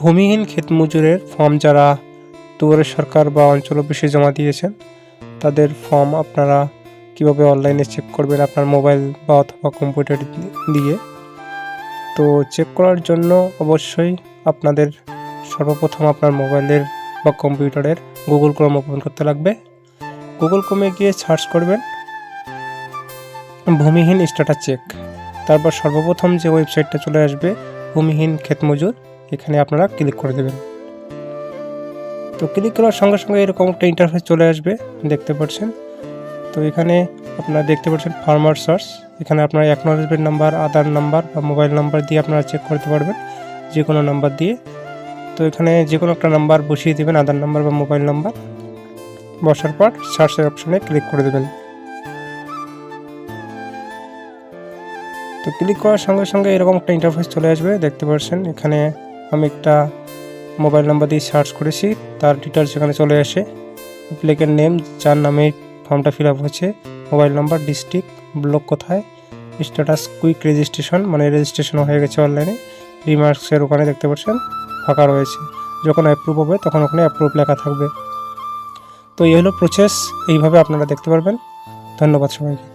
ভূমিহীন ক্ষেতমজুরের ফর্ম যারা দুয়ারে সরকার বা অঞ্চল অফিসে জমা দিয়েছেন তাদের ফর্ম আপনারা কিভাবে অনলাইনে চেক করবেন আপনার মোবাইল বা অথবা কম্পিউটার দিয়ে। তো চেক করার জন্য অবশ্যই আপনাদের সর্বপ্রথম আপনার মোবাইলের বা কম্পিউটারের গুগল ক্রোম ওপেন করতে লাগবে। গুগল ক্রোমে গিয়ে সার্চ করবেন ভূমিহীন স্ট্যাটাস চেক। তারপর সর্বপ্রথম যে ওয়েবসাইটটা চলে আসবে ভূমিহীন ক্ষেতমজুর, এখানে আপনারা ক্লিক করে দেবেন। তো ক্লিক করার সঙ্গে সঙ্গে এরকম একটা ইন্টারফেস চলে আসবে, দেখতে পাচ্ছেন। তো এখানে আপনারা দেখতে পাচ্ছেন ফার্মার সার্চ, এখানে আপনারা অ্যাকনলেজমেন্ট নাম্বার, আধার নাম্বার বা মোবাইল নাম্বার দিয়ে আপনারা চেক করতে পারবেন, যে কোনো নাম্বার দিয়ে। তো এখানে যে কোনো একটা নাম্বার বসিয়ে দেবেন, আধার নাম্বার বা মোবাইল নাম্বার। বসার পর সার্চের অপশনে ক্লিক করে দেবেন। তো ক্লিক করার সঙ্গে সঙ্গে এরকম একটা ইন্টারফেস চলে আসবে, দেখতে পাচ্ছেন। এখানে আমি একটা মোবাইল নাম্বার দিয়ে সার্চ করেছি, তার ডিটেলস এখানে চলে আসে। অ্যাপ্লিকেন্ট নেম, যার নামে ফর্মটা ফিল আপ হচ্ছে, মোবাইল নাম্বার, ডিস্ট্রিক্ট, ব্লক কোথায়, স্ট্যাটাস কুইক রেজিস্ট্রেশন মানে রেজিস্ট্রেশন হয়ে গেছে অনলাইনে, রিমার্কসের ওখানে দেখতে পাচ্ছেন ফাঁকা রয়েছে। যখন অ্যাপ্রুভ হবে তখন ওখানে অ্যাপ্রুভ লেখা থাকবে। তো এই হলো প্রসেস, এইভাবে আপনারা দেখতে পারবেন। ধন্যবাদ সবাইকে।